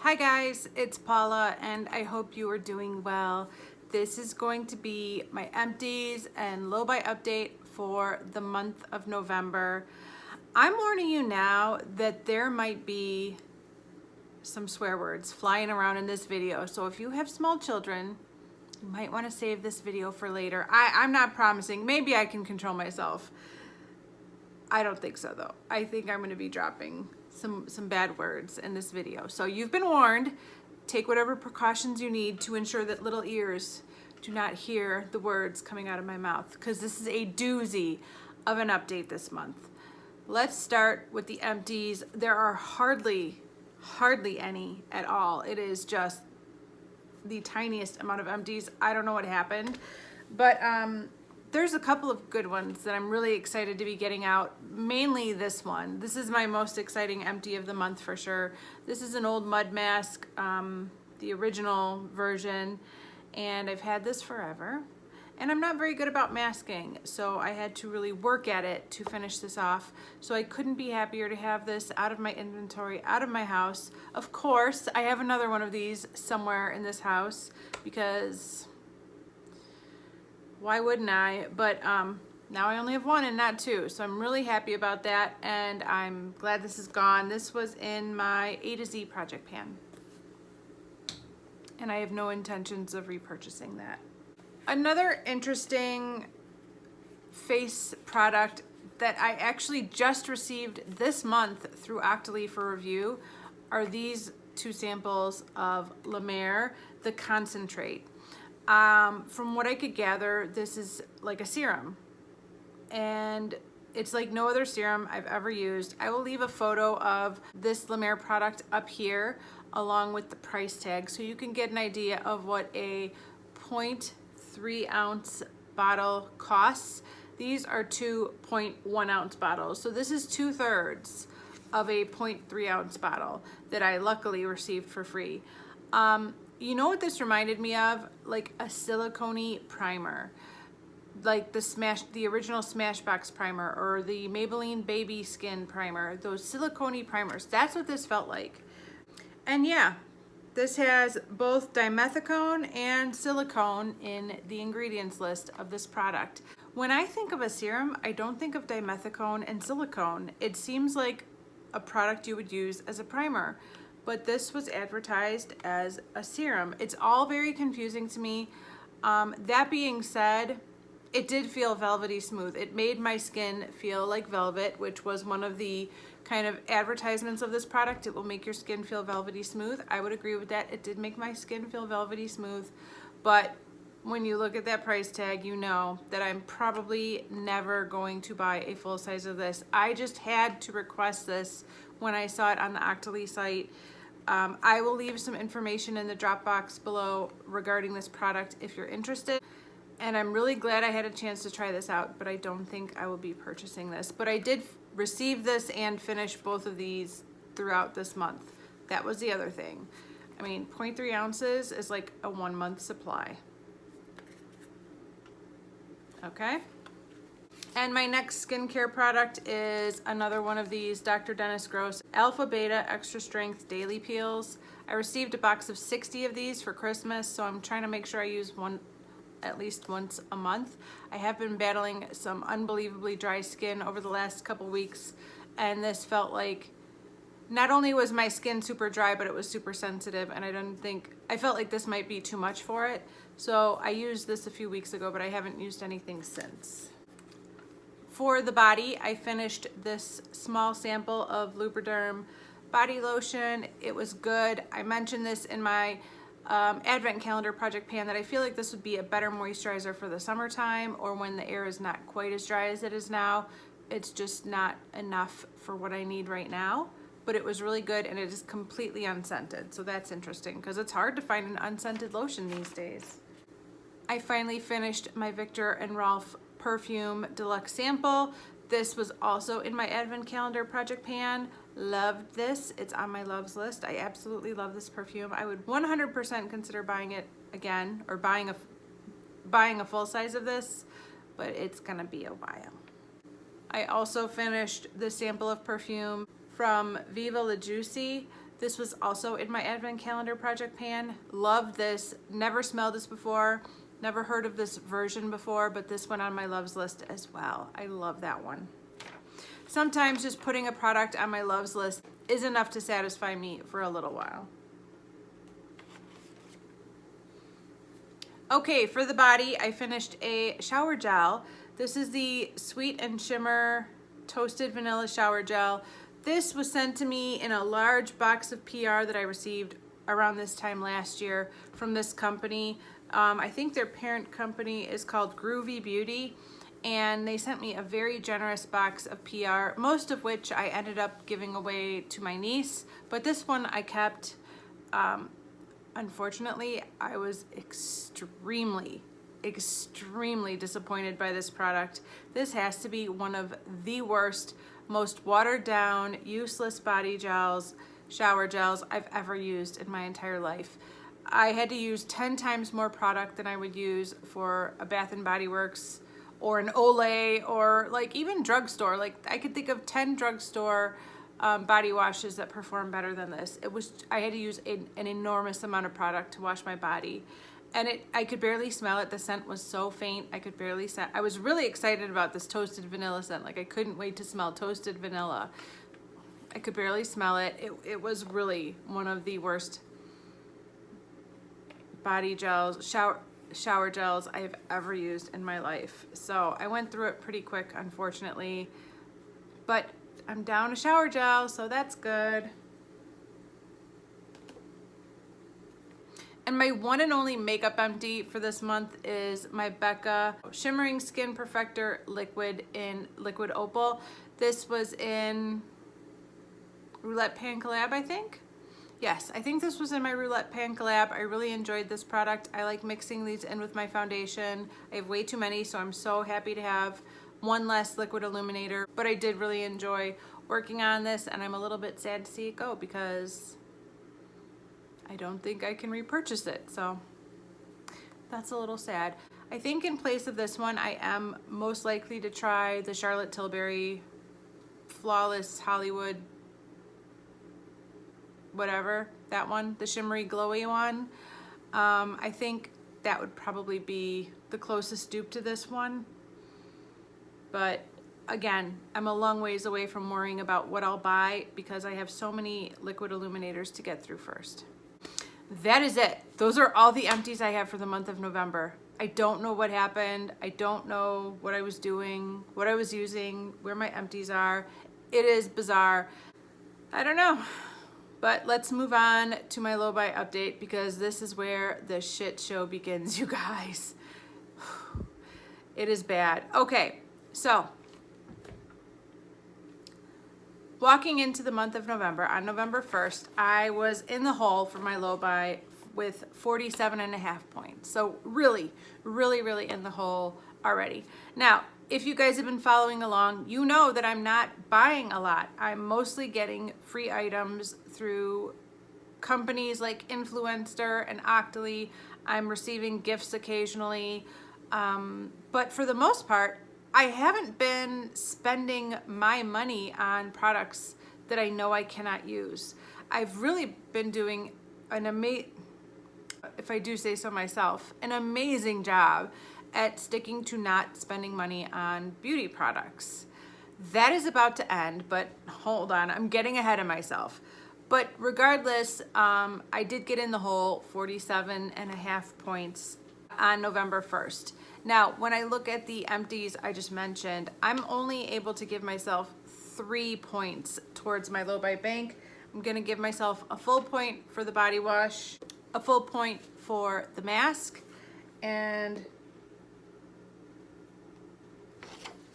Hi guys, it's Paula and I hope you are doing well. This is going to be my empties and low buy update for the month of November. I'm warning you now that there might be some swear words flying around in this video. So if you have small children, you might want to save this video for later. I'm not promising. Maybe I can control myself. I don't think so though. I think I'm going to be dropping some bad words in this video. So you've been warned. Take whatever precautions you need to ensure that little ears do not hear the words coming out of my mouth, because this is a doozy of an update this month. Let's start with the empties. There are hardly any at all. It is just the tiniest amount of empties. I don't know what happened, but there's a couple of good ones that I'm really excited to be getting out, mainly this one. This is my most exciting empty of the month for sure. This is an old mud mask, the original version, and I've had this forever. And I'm not very good about masking, so I had to really work at it to finish this off. So I couldn't be happier to have this out of my inventory, out of my house. Of course, I have another one of these somewhere in this house because why wouldn't I? But now I only have one and not two, so I'm really happy about that, and I'm glad this is gone. This was in my A to Z project pan, and I have no intentions of repurchasing that. Another interesting face product that I actually just received this month through Octoly for review are these two samples of La Mer, the concentrate. From what I could gather, this is like a serum, and it's like no other serum I've ever used. I will leave a photo of this La Mer product up here along with the price tag so you can get an idea of what a 0.3 ounce bottle costs. These are 2.1 ounce bottles, so this is 2/3 of a 0.3 ounce bottle that I luckily received for free. You know what this reminded me of? Like a silicone primer, like the original Smashbox primer or the Maybelline Baby Skin primer. Those silicone primers, that's what this felt like. And yeah, this has both dimethicone and silicone in the ingredients list of this product. When I think of a serum, I don't think of dimethicone and silicone. It seems like a product you would use as a primer, but this was advertised as a serum. It's all very confusing to me. That being said, it did feel velvety smooth. It made my skin feel like velvet, which was one of the kind of advertisements of this product. It will make your skin feel velvety smooth. I would agree with that. It did make my skin feel velvety smooth, but when you look at that price tag, you know that I'm probably never going to buy a full size of this. I just had to request this when I saw it on the Octoly site. I will leave some information in the drop box below regarding this product if you're interested. And I'm really glad I had a chance to try this out, but I don't think I will be purchasing this. But I did receive this and finish both of these throughout this month. That was the other thing. I mean, 0.3 ounces is like a 1 month supply. Okay. And my next skincare product is another one of these Dr. Dennis Gross Alpha Beta Extra Strength Daily Peels. I received a box of 60 of these for Christmas, so I'm trying to make sure I use one at least once a month. I have been battling some unbelievably dry skin over the last couple weeks, and this felt like not only was my skin super dry, but it was super sensitive, and I felt like this might be too much for it. So I used this a few weeks ago, but I haven't used anything since. For the body, I finished this small sample of Lubriderm body lotion. It was good. I mentioned this in my advent calendar project pan that I feel like this would be a better moisturizer for the summertime or when the air is not quite as dry as it is now. It's just not enough for what I need right now, but it was really good, and it is completely unscented. So that's interesting because it's hard to find an unscented lotion these days. I finally finished my Viktor and Rolf perfume deluxe sample. This was also in my advent calendar project pan. Loved this. It's on my loves list. I absolutely love this perfume. I would 100% consider buying it again, or buying a full size of this, but it's gonna be a while. I also finished the sample of perfume from Viva La Juicy. This was also in my advent calendar project pan. Love this. Never smelled this before. Never heard of this version before, but this went on my loves list as well. I love that one. Sometimes just putting a product on my loves list is enough to satisfy me for a little while. Okay, for the body, I finished a shower gel. This is the Sweet and Shimmer Toasted Vanilla Shower Gel. This was sent to me in a large box of PR that I received around this time last year from this company. I think their parent company is called Groovy Beauty, and they sent me a very generous box of PR, most of which I ended up giving away to my niece, but this one I kept. Unfortunately, I was extremely disappointed by this product. This has to be one of the worst, most watered down, useless body gels, shower gels I've ever used in my entire life. I had to use 10 times more product than I would use for a Bath and Body Works or an Olay or like even drugstore. Like I could think of 10 drugstore body washes that perform better than this. I had to use an enormous amount of product to wash my body, and I could barely smell it. The scent was so faint, I could barely scent. I was really excited about this toasted vanilla scent. Like I couldn't wait to smell toasted vanilla. I could barely smell it. It was really one of the worst body gels, shower gels I've ever used in my life. So I went through it pretty quick, unfortunately, but I'm down a shower gel, so that's good. And my one and only makeup empty for this month is my Becca Shimmering Skin Perfector Liquid in Liquid Opal. This was in Roulette Pan Collab, I think. Yes, I think this was in my Roulette Pan Collab. I really enjoyed this product. I like mixing these in with my foundation. I have way too many, so I'm so happy to have one less liquid illuminator, but I did really enjoy working on this, and I'm a little bit sad to see it go because I don't think I can repurchase it, so that's a little sad. I think in place of this one, I am most likely to try the Charlotte Tilbury Flawless Hollywood, whatever, that one, the shimmery glowy one. I think that would probably be the closest dupe to this one. But again, I'm a long ways away from worrying about what I'll buy because I have so many liquid illuminators to get through first. That is it. Those are all the empties I have for the month of November. I don't know what happened. I don't know what I was doing, what I was using, where my empties are. It is bizarre. I don't know. But let's move on to my low buy update because this is where the shit show begins, you guys. It is bad. Okay. So, walking into the month of November, on November 1st, I was in the hole for my low buy with 47.5 points. So really in the hole already. Now, if you guys have been following along, you know that I'm not buying a lot. I'm mostly getting free items through companies like Influencer and Octoly. I'm receiving gifts occasionally. But for the most part, I haven't been spending my money on products that I know I cannot use. I've really been doing if I do say so myself, an amazing job at sticking to not spending money on beauty products. That is about to end, but hold on, I'm getting ahead of myself. But regardless, I did get in the hole 47.5 points on November 1st. Now, when I look at the empties I just mentioned, I'm only able to give myself 3 points towards my low buy bank. I'm gonna give myself a full point for the body wash, a full point for the mask, and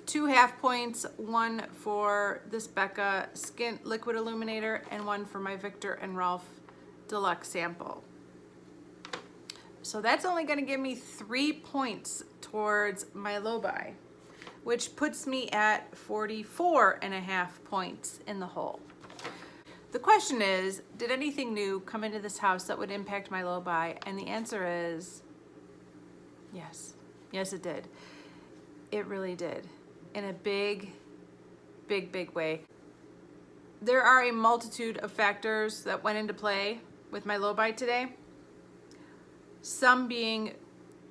2 half points, one for this Becca Skin Liquid Illuminator and one for my Viktor and Rolf Deluxe sample. So that's only gonna give me 3 points towards my low buy, which puts me at 44.5 points in the hole. The question is, did anything new come into this house that would impact my low buy? And the answer is yes. Yes, it did. It really did. In a big way. there are a multitude of factors that went into play with my low buy today. Some being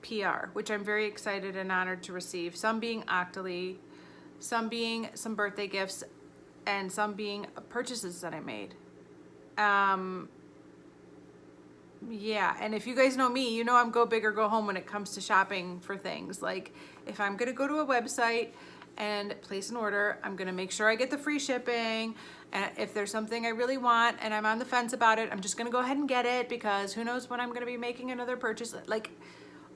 PR, which I'm very excited and honored to receive. Some being Octoly, some being some birthday gifts, and some being purchases that I made. Yeah, and if you guys know me, you know I'm go big or go home when it comes to shopping for things. Like, if I'm gonna go to a website and place an order, I'm gonna make sure I get the free shipping. And if there's something I really want and I'm on the fence about it, I'm just gonna go ahead and get it, because who knows when I'm gonna be making another purchase. Like,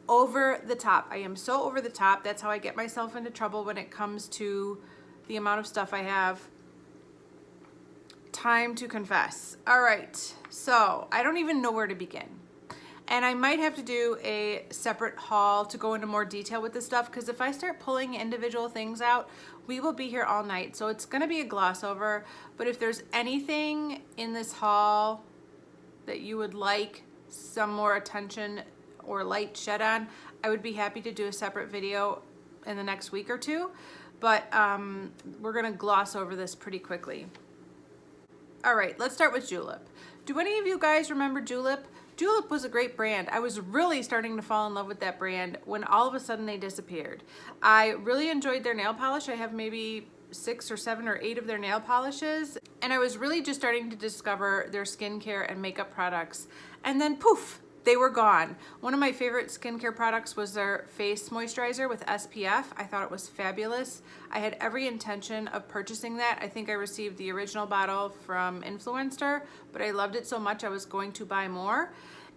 over the top. I am so over the top. That's how I get myself into trouble when it comes to the amount of stuff I have. Time to confess. All right, so I don't even know where to begin. And I might have to do a separate haul to go into more detail with this stuff, because if I start pulling individual things out, we will be here all night. So it's gonna be a gloss over, but if there's anything in this haul that you would like some more attention or light shed on, I would be happy to do a separate video in the next week or two, but we're gonna gloss over this pretty quickly. All right, let's start with Julep. Do any of you guys remember Julep? Julep was a great brand. I was really starting to fall in love with that brand when all of a sudden they disappeared. I really enjoyed their nail polish. I have maybe 6 or 7 or 8 of their nail polishes, and I was really just starting to discover their skincare and makeup products. And then poof, they were gone. One of my favorite skincare products was their face moisturizer with SPF. I thought it was fabulous. I had every intention of purchasing that. I think I received the original bottle from Influencer, but I loved it so much I was going to buy more,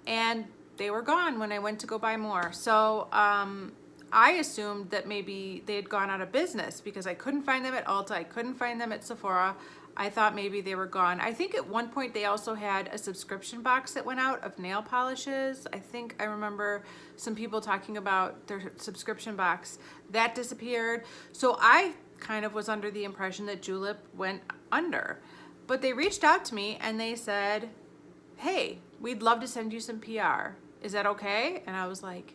and they were gone when I went to go buy more. So I assumed that maybe they had gone out of business because I couldn't find them at Ulta, I couldn't find them at Sephora. I thought maybe they were gone. I think at one point they also had a subscription box that went out of nail polishes. I think I remember some people talking about their subscription box. That disappeared. So I kind of was under the impression that Julep went under. But they reached out to me and they said, hey, we'd love to send you some PR. Is that okay? And I was like,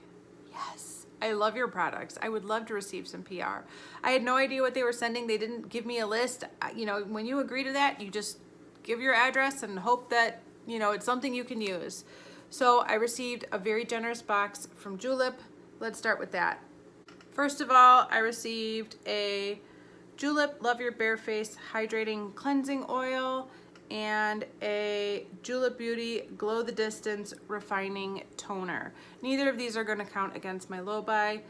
yes. I love your products. I would love to receive some PR. I had no idea what they were sending. They didn't give me a list. You know, when you agree to that, you just give your address and hope that, you know, it's something you can use. So I received a very generous box from Julep. Let's start with that. First of all, I received a Julep Love Your Bare Face Hydrating Cleansing Oil and a Julep Beauty Glow the Distance Refining Toner. Neither of these are going to count against my low buy.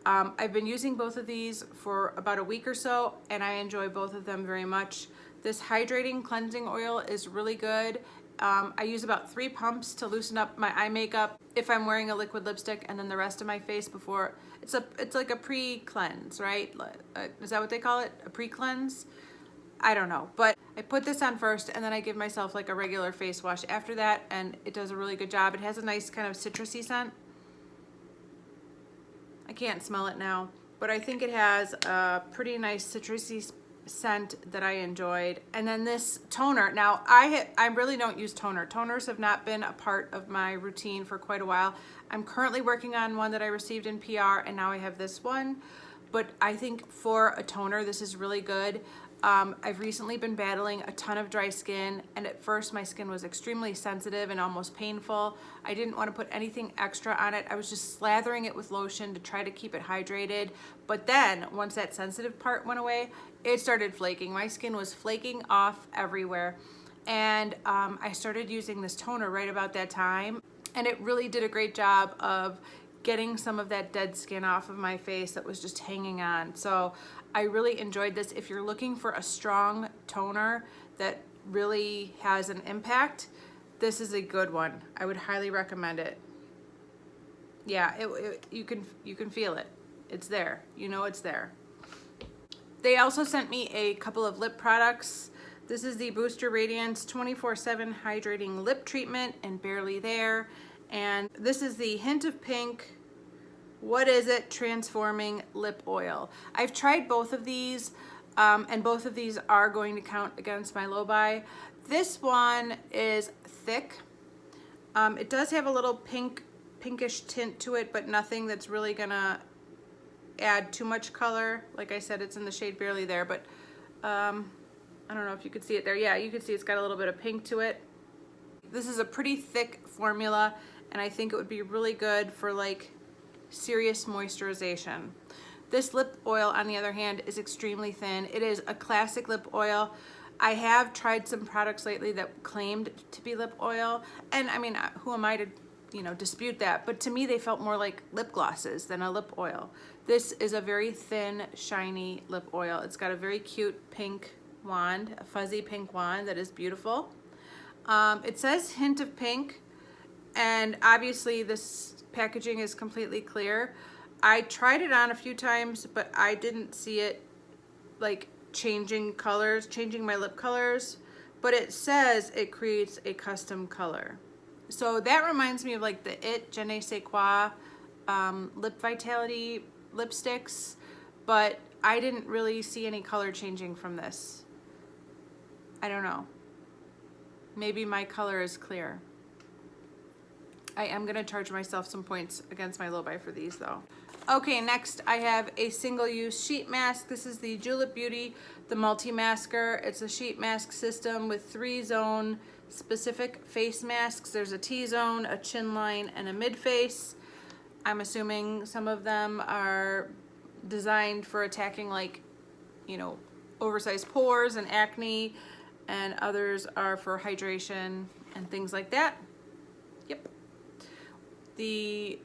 I've been using both of these for about a week or so, and I enjoy both of them very much. This hydrating cleansing oil is really good. I use about 3 pumps to loosen up my eye makeup if I'm wearing a liquid lipstick, and then the rest of my face before. It's like a pre-cleanse, right? Is that what they call it? A pre-cleanse? I don't know, but I put this on first and then I give myself like a regular face wash after that, and it does a really good job. It has a nice kind of citrusy scent. I can't smell it now, but I think it has a pretty nice citrusy scent that I enjoyed. And then this toner. Now I really don't use toner. Toners have not been a part of my routine for quite a while. I'm currently working on one that I received in PR, and now I have this one. But I think for a toner, this is really good. I've recently been battling a ton of dry skin, and at first my skin was extremely sensitive and almost painful. I didn't want to put anything extra on it. I was just slathering it with lotion to try to keep it hydrated. But then once that sensitive part went away, it started flaking. My skin was flaking off everywhere. And I started using this toner right about that time, and it really did a great job of getting some of that dead skin off of my face that was just hanging on. So I really enjoyed this. If you're looking for a strong toner that really has an impact, this is a good one. I would highly recommend it. Yeah, you can feel it. It's there. You know it's there. They also sent me a couple of lip products. This is the Booster Radiance 24/7 Hydrating Lip Treatment in Barely There. And this is the Hint of Pink, What Is It? Transforming Lip Oil. I've tried both of these, and both of these are going to count against my low buy. This one is thick. It does have a little pinkish tint to it, but nothing that's really gonna add too much color. Like I said, it's in the shade Barely There, but I don't know if you could see it there. Yeah, you can see it's got a little bit of pink to it. This is a pretty thick formula, and I think it would be really good for like serious moisturization. This lip oil, on the other hand, is extremely thin. It is a classic lip oil. I have tried some products lately that claimed to be lip oil, and I mean, who am I to, you know, dispute that? But to me, they felt more like lip glosses than a lip oil. This is a very thin, shiny lip oil. It's got a very cute pink wand, a fuzzy pink wand that is beautiful. It says hint of pink, and obviously this packaging is completely clear. I tried it on a few times, but I didn't see it like changing colors, changing my lip colors, but it says it creates a custom color. So that reminds me of like the Je ne sais quoi Lip Vitality lipsticks, but I didn't really see any color changing from this. I don't know. Maybe my color is clear. I am gonna charge myself some points against my low buy for these though. Okay, next I have a single-use sheet mask. This is the Julep Beauty, the multi-masker. It's a sheet mask system with 3 zone specific face masks. There's a T-zone, a chin line, and a mid-face. I'm assuming some of them are designed for attacking like, you know, oversized pores and acne, and others are for hydration and things like that. Yep. The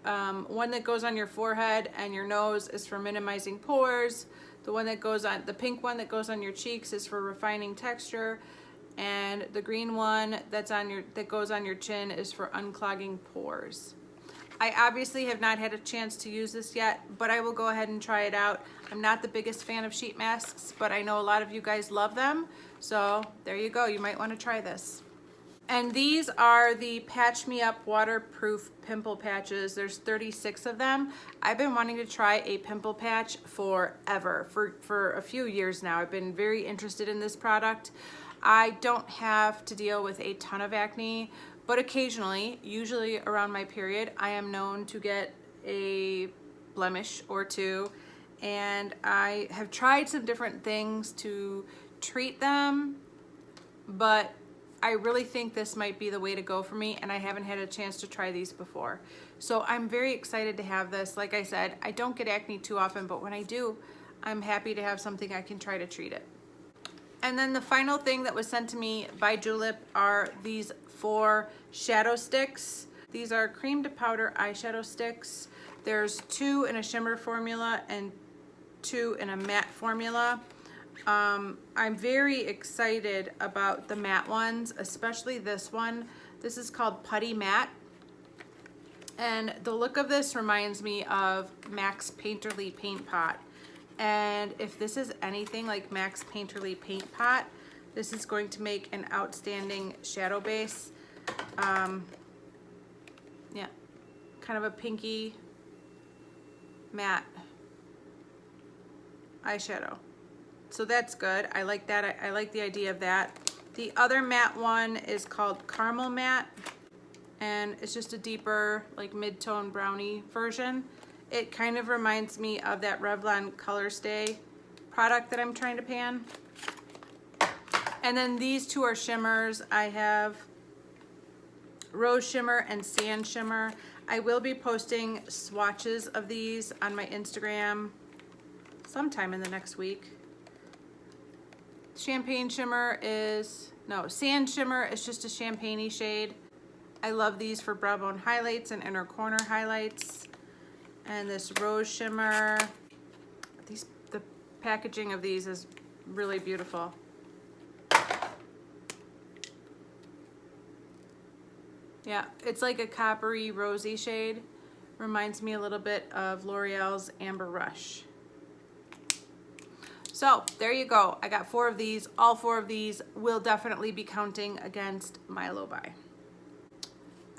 one that goes on your forehead and your nose is for minimizing pores. The one that goes on, the pink one that goes on your cheeks is for refining texture, and the green one that goes on your chin is for unclogging pores. I obviously have not had a chance to use this yet, but I will go ahead and try it out. I'm not the biggest fan of sheet masks, but I know a lot of you guys love them. So there you go, you might want to try this. And these are the Patch Me Up waterproof pimple patches. There's 36 of them. I've been wanting to try a pimple patch forever, for a few years now. I've been very interested in this product. I don't have to deal with a ton of acne, but occasionally, usually around my period, I am known to get a blemish or two, and I have tried some different things to treat them, but I really think this might be the way to go for me, and I haven't had a chance to try these before. So I'm very excited to have this. Like I said, I don't get acne too often, but when I do, I'm happy to have something I can try to treat it. And then the final thing that was sent to me by Julep are these 4 shadow sticks. These are cream to powder eyeshadow sticks. There's 2 in a shimmer formula and 2 in a matte formula. I'm very excited about the matte ones, especially this one. This is called Putty Matte. And the look of this reminds me of Max Painterly Paint Pot. And if this is anything like Max Painterly Paint Pot, this is going to make an outstanding shadow base. Yeah, kind of a pinky matte eyeshadow. So that's good. I like that. I like the idea of that. The other matte one is called Caramel Matte, and it's just a deeper, like mid-tone brownie version. It kind of reminds me of that Revlon Color Stay product that I'm trying to pan. And then these 2 are shimmers. I have Rose Shimmer and Sand Shimmer. I will be posting swatches of these on my Instagram sometime in the next week. Champagne Shimmer is, no, Sand Shimmer is just a champagne-y shade. I love these for brow bone highlights and inner corner highlights. And this Rose Shimmer, the packaging of these is really beautiful. Yeah, it's like a coppery rosy shade. Reminds me a little bit of L'Oreal's Amber Rush. So there you go. I got 4 of these. All 4 of these will definitely be counting against my low buy.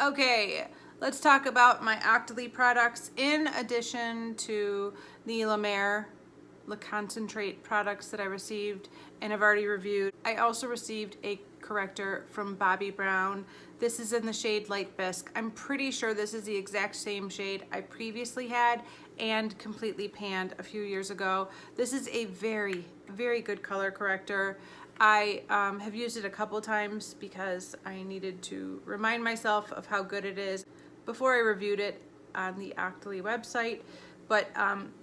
Okay, let's talk about my Octoly products. In addition to the La Mer Le Concentrate products that I received and have already reviewed, I also received a corrector from Bobbi Brown. This is in the shade Light Bisque. I'm pretty sure this is the exact same shade I previously had and completely panned a few years ago. This is a very, very good color corrector. I have used it a couple times because I needed to remind myself of how good it is before I reviewed it on the Octoly website. But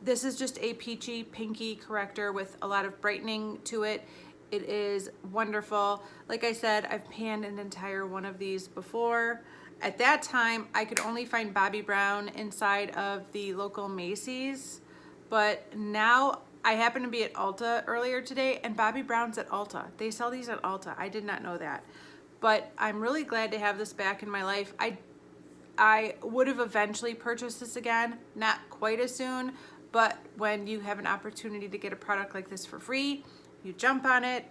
this is just a peachy pinky corrector with a lot of brightening to it. It is wonderful. Like I said, I've panned an entire one of these before. At that time, I could only find Bobbi Brown inside of the local Macy's, but now I happened to be at Ulta earlier today, and Bobbi Brown's at Ulta. They sell these at Ulta. I did not know that. But I'm really glad to have this back in my life. I would have eventually purchased this again, not quite as soon, but when you have an opportunity to get a product like this for free, you jump on it.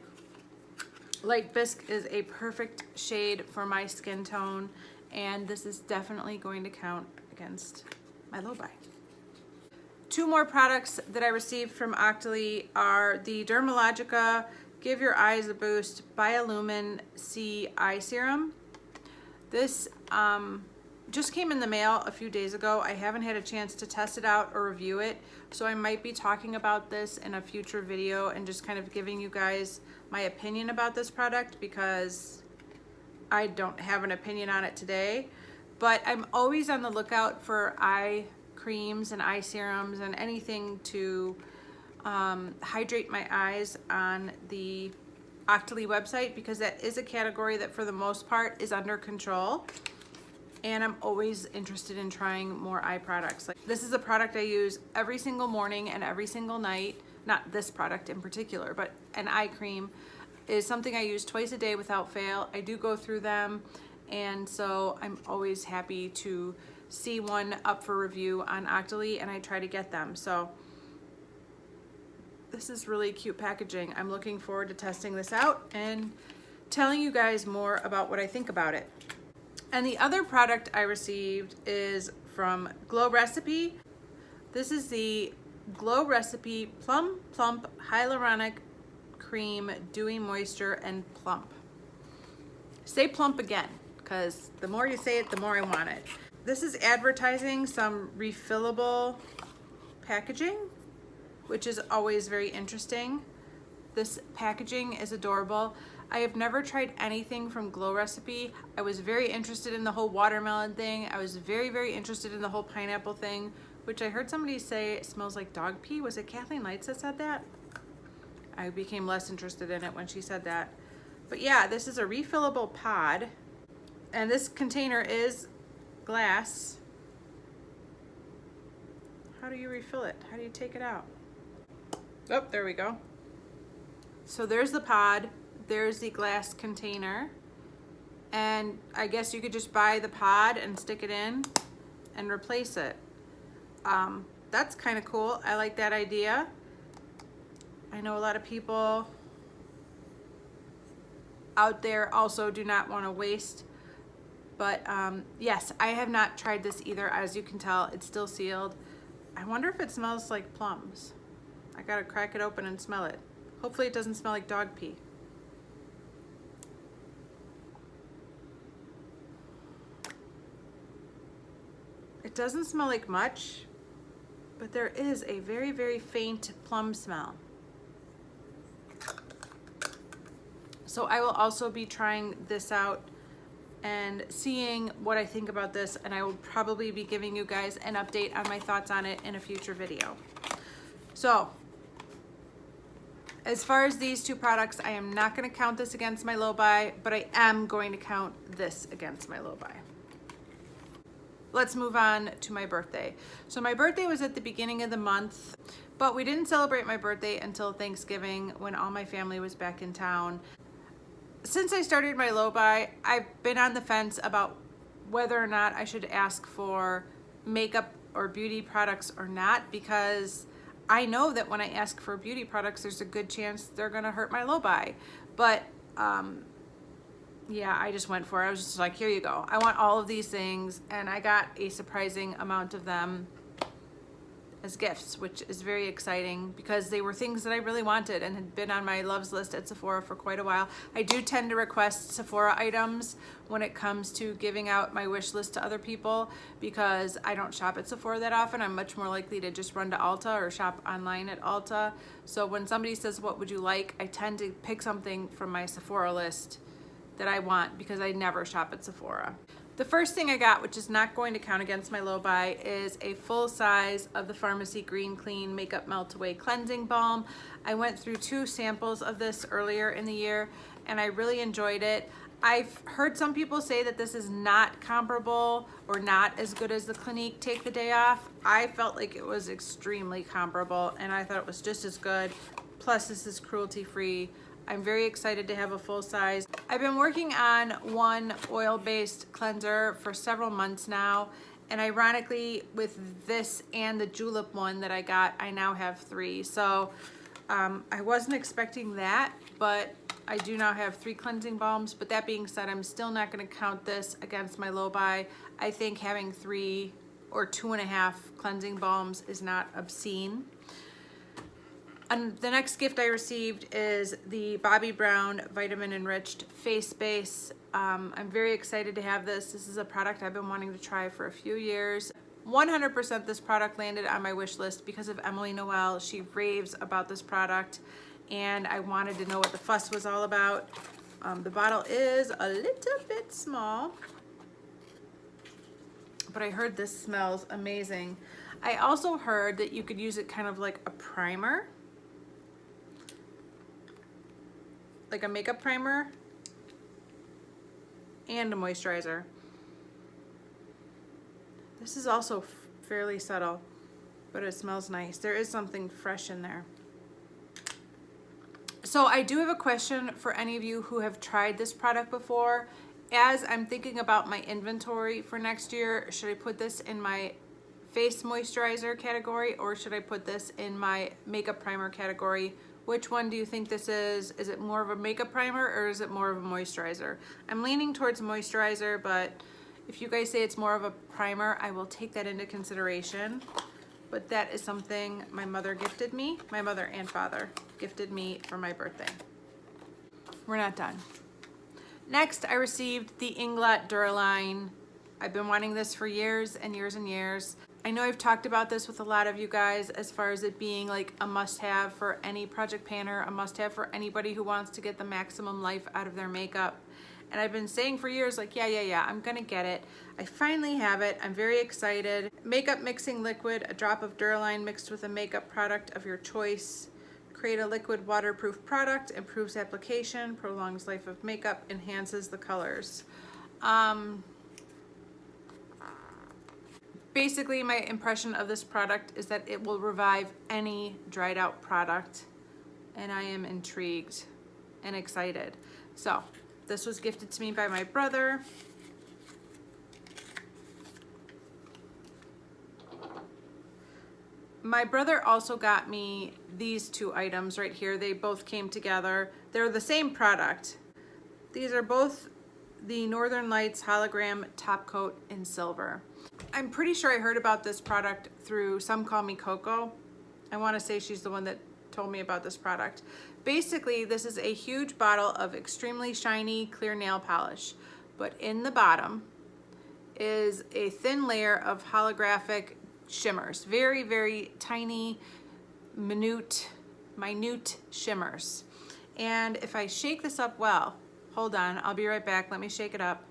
Light Bisque is a perfect shade for my skin tone, and this is definitely going to count against my low buy. Two more products that I received from Octoly are the Dermalogica Give Your Eyes a Boost Biolumin C Eye Serum. This just came in the mail a few days ago. I haven't had a chance to test it out or review it, so I might be talking about this in a future video and just kind of giving you guys my opinion about this product because I don't have an opinion on it today. But I'm always on the lookout for eye creams and eye serums and anything to hydrate my eyes on the Octoly website, because that is a category that for the most part is under control. And I'm always interested in trying more eye products. Like, this is a product I use every single morning and every single night. Not this product in particular, but an eye cream is something I use twice a day without fail. I do go through them, and so I'm always happy to see one up for review on Octoly, and I try to get them. So this is really cute packaging. I'm looking forward to testing this out and telling you guys more about what I think about it. And the other product I received is from Glow Recipe. This is the Glow Recipe Plum Plump Hyaluronic Cream Dewy Moisture and Plump. Say plump again, because the more you say it, the more I want it. This is advertising some refillable packaging, which is always very interesting. This packaging is adorable. I have never tried anything from Glow Recipe. I was very interested in the whole watermelon thing. I was very, very interested in the whole pineapple thing, which I heard somebody say it smells like dog pee. Was it Kathleen Lights that said that? I became less interested in it when she said that. But yeah, this is a refillable pod, and this container is glass. How do you refill it? How do you take it out? Oh, there we go. So there's the pod. There's the glass container, and I guess you could just buy the pod and stick it in and replace it. That's kind of cool. I like that idea. I know a lot of people out there also do not want to waste, but yes, I have not tried this either. As you can tell, it's still sealed. I wonder if it smells like plums. I gotta crack it open and smell it. Hopefully it doesn't smell like dog pee. It doesn't smell like much, but there is a very, very faint plum smell. So I will also be trying this out and seeing what I think about this, and I will probably be giving you guys an update on my thoughts on it in a future video. So as far as these two products, I am not going to count this against my low buy, but I am going to count this against my low buy. Let's move on to my birthday. So my birthday was at the beginning of the month, but we didn't celebrate my birthday until Thanksgiving when all my family was back in town. Since I started my low buy, I've been on the fence about whether or not I should ask for makeup or beauty products or not, because I know that when I ask for beauty products, there's a good chance they're gonna hurt my low buy. But yeah, I just went for it. I was just like, here you go. I want all of these things, and I got a surprising amount of them. as gifts, which is very exciting because they were things that I really wanted and had been on my loves list at Sephora for quite a while. I do tend to request Sephora items when it comes to giving out my wish list to other people because I don't shop at Sephora that often. I'm much more likely to just run to Ulta or shop online at Ulta. So when somebody says, what would you like? I tend to pick something from my Sephora list that I want because I never shop at Sephora. The first thing I got, which is not going to count against my low buy, is a full size of the Pharmacy Green Clean Makeup Melt Away Cleansing Balm. I went through 2 samples of this earlier in the year and I really enjoyed it. I've heard some people say that this is not comparable or not as good as the Clinique Take the Day Off. I felt like it was extremely comparable and I thought it was just as good. Plus this is cruelty free. I'm very excited to have a full size. I've been working on one oil-based cleanser for several months now, and ironically with this and the Julep one that I got, I now have 3. So I wasn't expecting that, but I do now have 3 cleansing balms. But that being said, I'm still not gonna count this against my low buy. I think having 3 or 2.5 cleansing balms is not obscene. And the next gift I received is the Bobbi Brown Vitamin Enriched Face Base. I'm very excited to have this. This is a product I've been wanting to try for a few years. 100% this product landed on my wish list because of Emily Noel. She raves about this product and I wanted to know what the fuss was all about. The bottle is a little bit small, but I heard this smells amazing. I also heard that you could use it kind of like a primer, like a makeup primer and a moisturizer. This is also fairly subtle, but it smells nice. There is something fresh in there. So I do have a question for any of you who have tried this product before. As I'm thinking about my inventory for next year, should I put this in my face moisturizer category or should I put this in my makeup primer category? Which one do you think this is? Is it more of a makeup primer or is it more of a moisturizer? I'm leaning towards moisturizer, but if you guys say it's more of a primer, I will take that into consideration. But that is something my mother gifted me, my mother and father gifted me for my birthday. We're not done. Next, I received the Inglot Duraline. I've been wanting this for years and years and years. I know I've talked about this with a lot of you guys as far as it being like a must-have for any project panner, a must-have for anybody who wants to get the maximum life out of their makeup. And I've been saying for years, like, yeah, I'm gonna get it. I finally have it. I'm very excited. Makeup mixing liquid, a drop of Duraline mixed with a makeup product of your choice. Create a liquid waterproof product, improves application, prolongs life of makeup, enhances the colors. Basically, my impression of this product is that it will revive any dried out product, and I am intrigued and excited. So, this was gifted to me by my brother. My brother also got me these 2 items right here. They both came together. They're the same product. These are both the Northern Lights Hologram Top Coat in silver. I'm pretty sure I heard about this product through Some Call Me Coco. I want to say she's the one that told me about this product. Basically, this is a huge bottle of extremely shiny clear nail polish, but in the bottom is a thin layer of holographic shimmers. Very, very tiny, minute shimmers. And if I shake this up well, hold on, I'll be right back. Let me shake it up.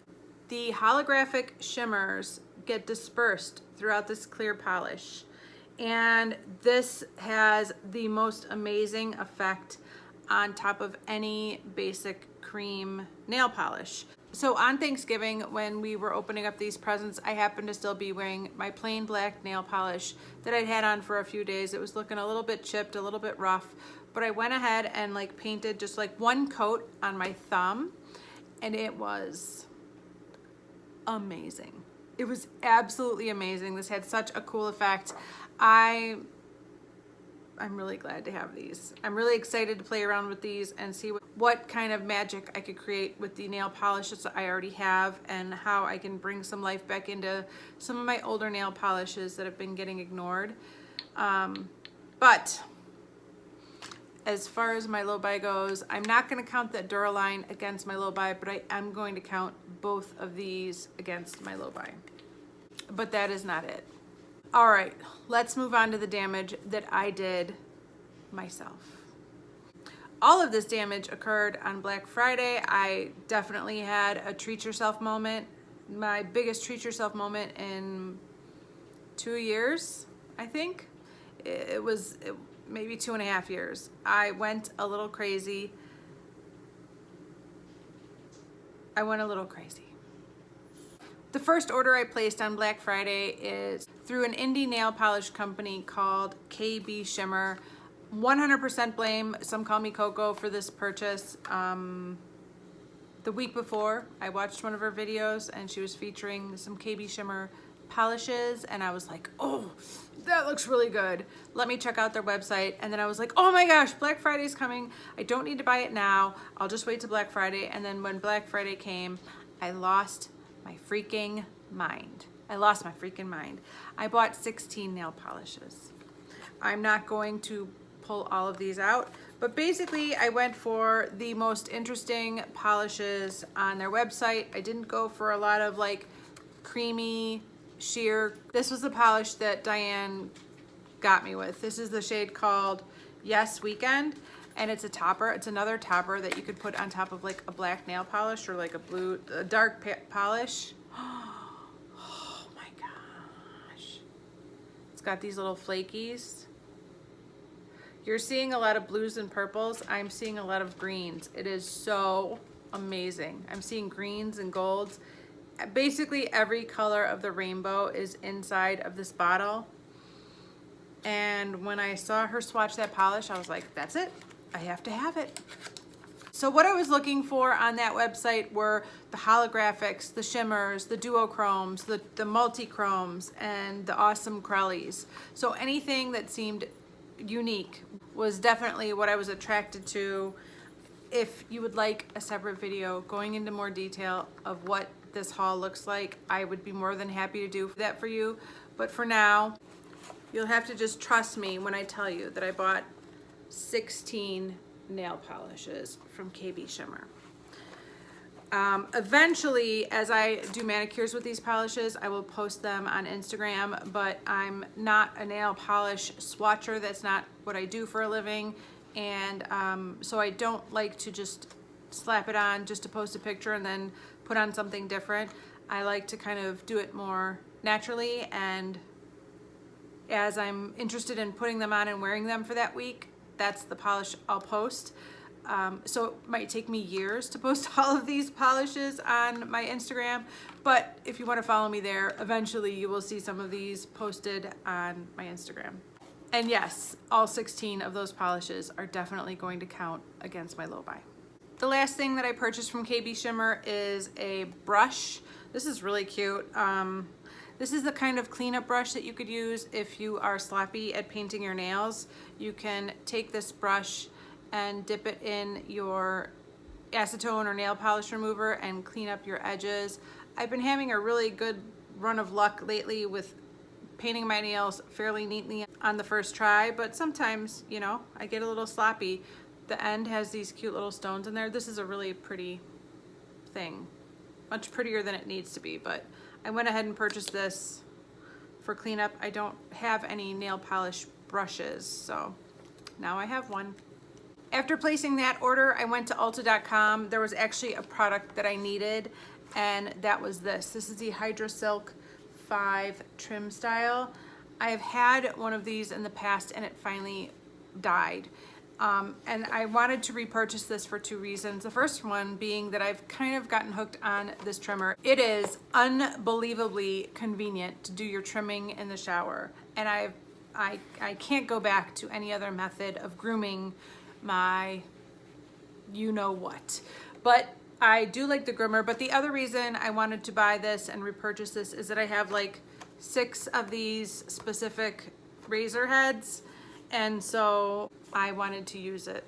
The holographic shimmers get dispersed throughout this clear polish. And this has the most amazing effect on top of any basic cream nail polish. So on Thanksgiving, when we were opening up these presents, I happened to still be wearing my plain black nail polish that I'd had on for a few days. It was looking a little bit chipped, a little bit rough, but I went ahead and like painted just like 1 coat on my thumb, and it was amazing. It was absolutely amazing. This had such a cool effect. I'm really glad to have these. I'm really excited to play around with these and see what kind of magic I could create with the nail polishes that I already have and how I can bring some life back into some of my older nail polishes that have been getting ignored. But as far as my low buy goes, I'm not going to count that Duraline against my low buy, but I am going to count both of these against my low buy. But that is not it. All right, let's move on to the damage that I did myself. All of this damage occurred on Black Friday. I definitely had a treat yourself moment, my biggest treat yourself moment in 2 years, I think. It was maybe 2.5 years. I went a little crazy. The first order I placed on Black Friday is through an indie nail polish company called KB Shimmer. 100% blame, some call me Coco, for this purchase. The week before, I watched one of her videos and she was featuring some KB Shimmer polishes, and I was like, oh, that looks really good. Let me check out their website. And then I was like, oh my gosh, Black Friday's coming. I don't need to buy it now. I'll just wait till Black Friday. And then when Black Friday came, I lost my freaking mind. I bought 16 nail polishes. I'm not going to pull all of these out, but basically I went for the most interesting polishes on their website. I didn't go for a lot of like creamy sheer. This was the polish that Diane got me with. This is the shade called Yes Weekend, and it's a topper. It's another topper that you could put on top of like a black nail polish or like a dark polish. Oh my gosh. It's got these little flakies. You're seeing a lot of blues and purples. I'm seeing a lot of greens. It is so amazing. I'm seeing greens and golds. Basically every color of the rainbow is inside of this bottle. And when I saw her swatch that polish, I was like, that's it. I have to have it. So what I was looking for on that website were the holographics, the shimmers, the duochromes, the multi-chromes, and the awesome Crellies. So anything that seemed unique was definitely what I was attracted to. If you would like a separate video going into more detail of what this haul looks like, I would be more than happy to do that for you. But for now, you'll have to just trust me when I tell you that I bought 16 nail polishes from KB Shimmer. Eventually, as I do manicures with these polishes, I will post them on Instagram, but I'm not a nail polish swatcher. That's not what I do for a living. And so I don't like to just slap it on just to post a picture and then put on something different. I like to kind of do it more naturally, and as I'm interested in putting them on and wearing them for that week, that's the polish I'll post. So it might take me years to post all of these polishes on my Instagram, but if you want to follow me there, eventually you will see some of these posted on my Instagram. And yes, all 16 of those polishes are definitely going to count against my low buy. The last thing that I purchased from KB Shimmer is a brush. This is really cute. This is the kind of cleanup brush that you could use if you are sloppy at painting your nails. You can take this brush and dip it in your acetone or nail polish remover and clean up your edges. I've been having a really good run of luck lately with painting my nails fairly neatly on the first try, but sometimes, you know, I get a little sloppy. The end has these cute little stones in there. This is a really pretty thing, much prettier than it needs to be, but I went ahead and purchased this for cleanup. I don't have any nail polish brushes, so now I have one. After placing that order, I went to Ulta.com. There was actually a product that I needed, and that was this. This is the Hydra Silk 5 trim style. I have had one of these in the past and it finally died. And I wanted to repurchase this for 2 reasons. The first one being that I've kind of gotten hooked on this trimmer. It is unbelievably convenient to do your trimming in the shower. And I can't go back to any other method of grooming my you-know-what. But I do like the groomer, but the other reason I wanted to buy this and repurchase this is that I have like 6 of these specific razor heads, and so I wanted to use it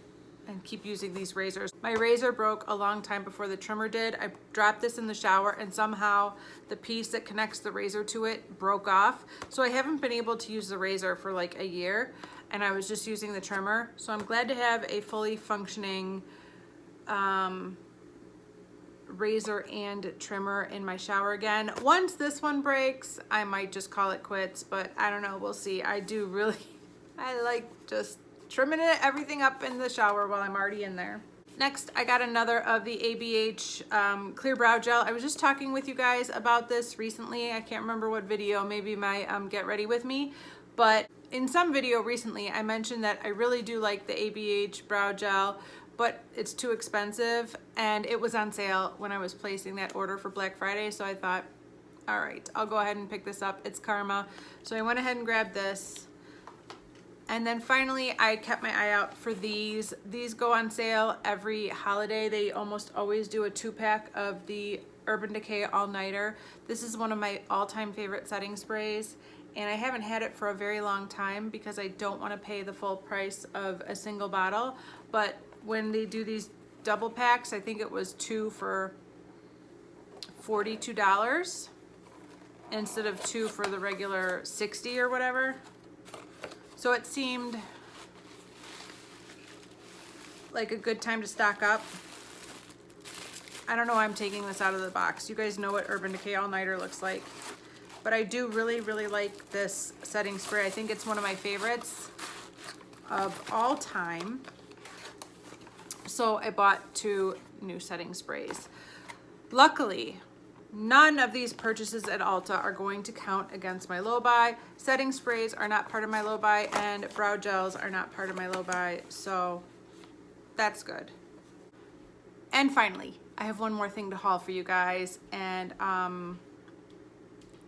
and keep using these razors. My razor broke a long time before the trimmer did. I dropped this in the shower and somehow the piece that connects the razor to it broke off. So I haven't been able to use the razor for like a year, and I was just using the trimmer. So I'm glad to have a fully functioning razor and trimmer in my shower again. Once this one breaks, I might just call it quits, but I don't know, we'll see. I like just trimming everything up in the shower while I'm already in there. Next, I got another of the ABH Clear Brow Gel. I was just talking with you guys about this recently. I can't remember what video, maybe my Get Ready With Me, but in some video recently, I mentioned that I really do like the ABH Brow Gel, but it's too expensive, and it was on sale when I was placing that order for Black Friday, so I thought, all right, I'll go ahead and pick this up. It's karma. So I went ahead and grabbed this. And then finally, I kept my eye out for these. These go on sale every holiday. They almost always do a 2-pack of the Urban Decay All Nighter. This is one of my all-time favorite setting sprays, and I haven't had it for a very long time because I don't want to pay the full price of a single bottle. But when they do these double packs, I think it was 2 for $42 instead of 2 for the regular $60 or whatever. So it seemed like a good time to stock up. I don't know why I'm taking this out of the box. You guys know what Urban Decay All Nighter looks like. But I do really, really like this setting spray. I think it's one of my favorites of all time. So I bought 2 new setting sprays. Luckily, none of these purchases at Ulta are going to count against my low buy. Setting sprays are not part of my low buy, and brow gels are not part of my low buy, so that's good. And finally, I have one more thing to haul for you guys, and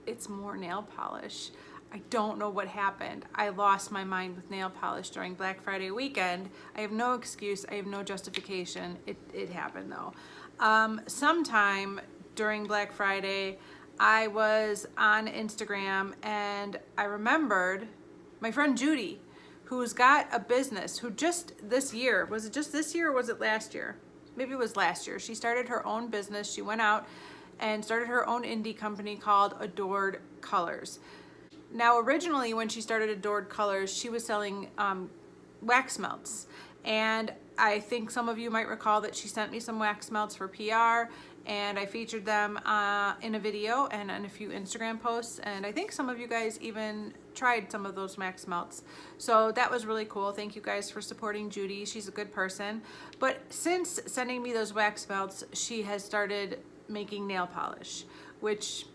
it's more nail polish. I don't know what happened. I lost my mind with nail polish during Black Friday weekend. I have no excuse, I have no justification. It happened though. Sometime during Black Friday, I was on Instagram and I remembered my friend Judy, who's got a business, who just this year, was it just this year or was it last year? Maybe it was last year. She started her own business. She went out and started her own indie company called Adored Colors. Now, originally when she started Adored Colors, she was selling wax melts. And I think some of you might recall that she sent me some wax melts for PR, and I featured them in a video and in a few Instagram posts, and I think some of you guys even tried some of those wax melts. So that was really cool. Thank you guys for supporting Judy. She's a good person. But since sending me those wax melts, she has started making nail polish, which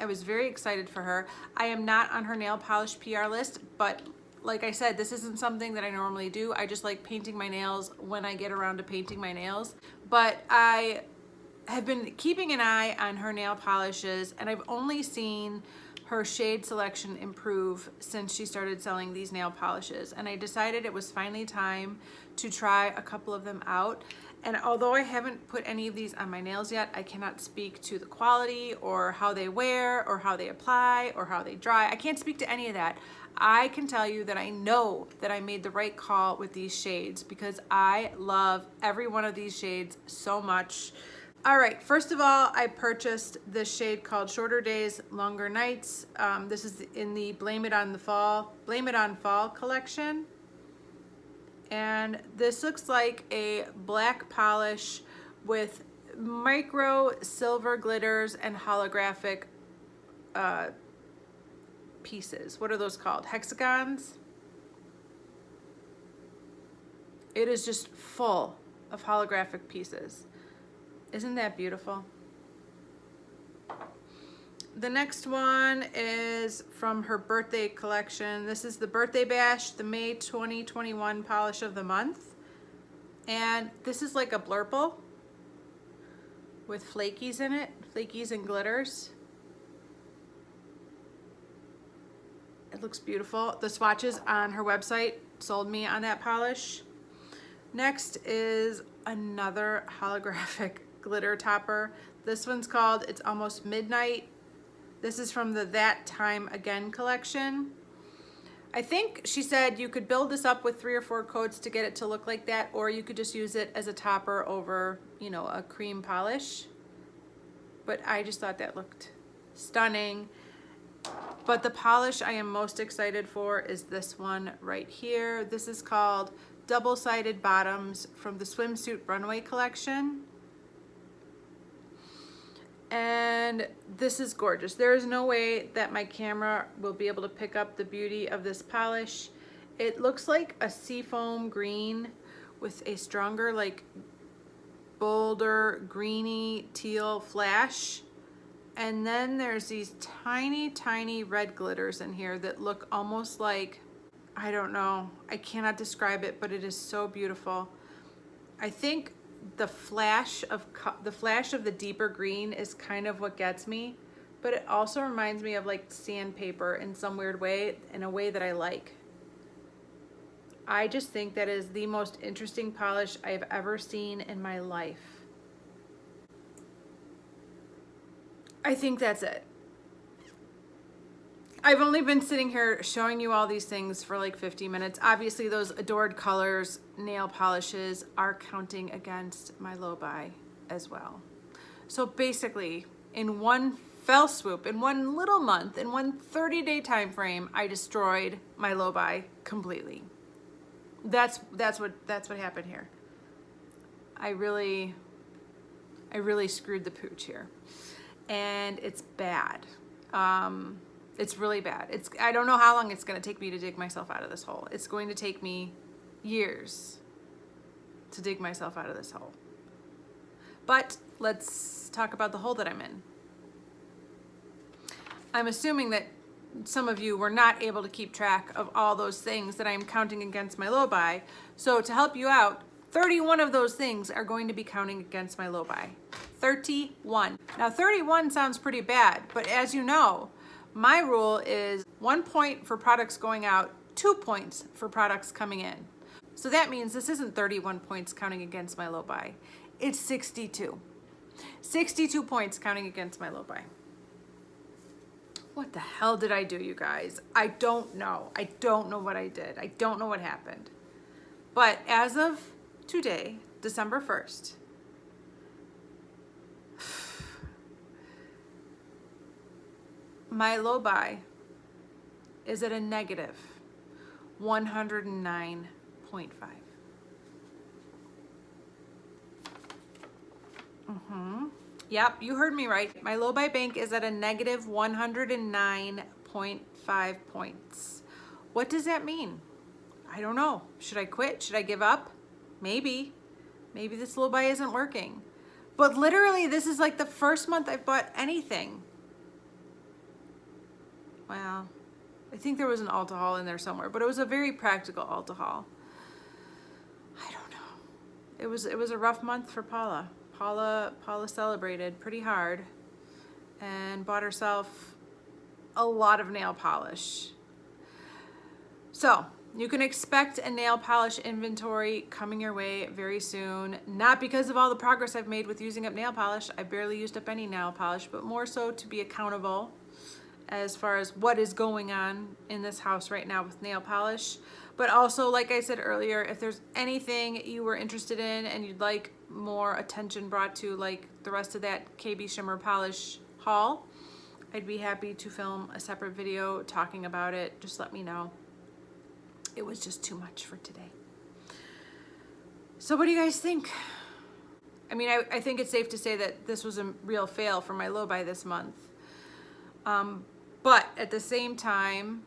I was very excited for her. I am not on her nail polish PR list, but like I said, this isn't something that I normally do. I just like painting my nails when I get around to painting my nails. But I have been keeping an eye on her nail polishes, and I've only seen her shade selection improve since she started selling these nail polishes. And I decided it was finally time to try a couple of them out. And although I haven't put any of these on my nails yet, I cannot speak to the quality or how they wear or how they apply or how they dry. I can't speak to any of that. I can tell you that I know that I made the right call with these shades because I love every one of these shades so much. All right, first of all, I purchased this shade called Shorter Days, Longer Nights. This is in the Blame It on Fall collection. And this looks like a black polish with micro silver glitters and holographic pieces. What are those called? Hexagons? It is just full of holographic pieces. Isn't that beautiful? The next one is from her birthday collection. This is the Birthday Bash, the May 2021 Polish of the Month. And this is like a blurple with flakies in it, flakies and glitters. It looks beautiful. The swatches on her website sold me on that polish. Next is another holographic glitter topper. This one's called It's Almost Midnight. This is from the That Time Again collection. I think she said you could build this up with 3 or 4 coats to get it to look like that, or you could just use it as a topper over, you know, a cream polish. But I just thought that looked stunning. But the polish I am most excited for is this one right here. This is called Double-Sided Bottoms from the Swimsuit Runway collection. And this is gorgeous. There is no way that my camera will be able to pick up the beauty of this polish. It looks like a seafoam green with a stronger, like, bolder, greeny teal flash. And then there's these tiny, tiny red glitters in here that look almost like, I don't know, I cannot describe it, but it is so beautiful. I think the flash of the deeper green is kind of what gets me, but it also reminds me of like sandpaper in some weird way, in a way that I like. I just think that is the most interesting polish I've ever seen in my life. I think that's it. I've only been sitting here showing you all these things for like 50 minutes. Obviously those Adored Colors nail polishes are counting against my low buy as well. So basically, in one fell swoop, in one little month, in one 30-day time frame, I destroyed my low buy completely. That's what happened here. I really screwed the pooch here. And it's bad. It's really bad. I don't know how long it's going to take me to dig myself out of this hole. It's going to take me years to dig myself out of this hole. But let's talk about the hole that I'm in. I'm assuming that some of you were not able to keep track of all those things that I'm counting against my low buy. So to help you out, 31 of those things are going to be counting against my low buy. 31. Now 31 sounds pretty bad, but as you know, my rule is 1 point for products going out, 2 points for products coming in. So that means this isn't 31 points counting against my low buy. It's 62. 62 points counting against my low buy. What the hell did I do, you guys? I don't know. I don't know what I did. I don't know what happened. But as of today, December 1st, my low buy is at a negative 109.5. Yep, you heard me right. My low buy bank is at a negative 109.5 points. What does that mean? I don't know. Should I quit? Should I give up? Maybe. Maybe this low buy isn't working. But literally, this is like the first month I've bought anything. Well, I think there was an Ulta haul in there somewhere, but it was a very practical Ulta haul. I don't know. It was a rough month for Paula. Paula celebrated pretty hard and bought herself a lot of nail polish. So you can expect a nail polish inventory coming your way very soon. Not because of all the progress I've made with using up nail polish. I barely used up any nail polish, but more so to be accountable as far as what is going on in this house right now with nail polish. But also, like I said earlier, if there's anything you were interested in and you'd like more attention brought to, like the rest of that KB Shimmer Polish haul, I'd be happy to film a separate video talking about it. Just let me know. It was just too much for today. So what do you guys think? I mean, I think it's safe to say that this was a real fail for my low buy this month. But at the same time,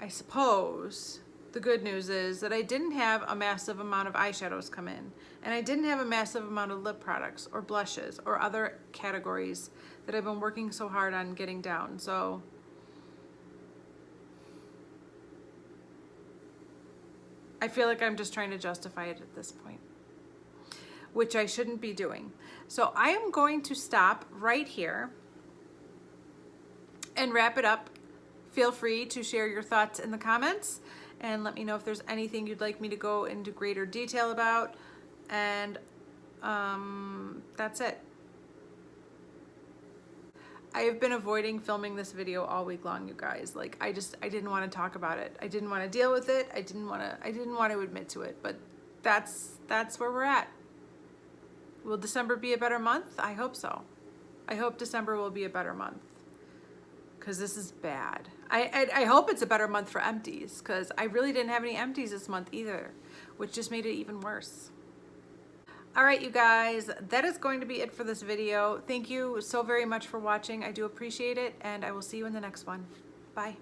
I suppose the good news is that I didn't have a massive amount of eyeshadows come in, and I didn't have a massive amount of lip products or blushes or other categories that I've been working so hard on getting down. So I feel like I'm just trying to justify it at this point, which I shouldn't be doing. So I am going to stop right here and wrap it up. Feel free to share your thoughts in the comments and let me know if there's anything you'd like me to go into greater detail about. And that's it. I have been avoiding filming this video all week long, you guys. Like, I didn't want to talk about it. I didn't want to deal with it. I didn't want to admit to it, but that's where we're at. Will December be a better month? I hope so. I hope December will be a better month, because this is bad. I hope it's a better month for empties, because I really didn't have any empties this month either, which just made it even worse. All right, you guys, that is going to be it for this video. Thank you so very much for watching. I do appreciate it, and I will see you in the next one. Bye.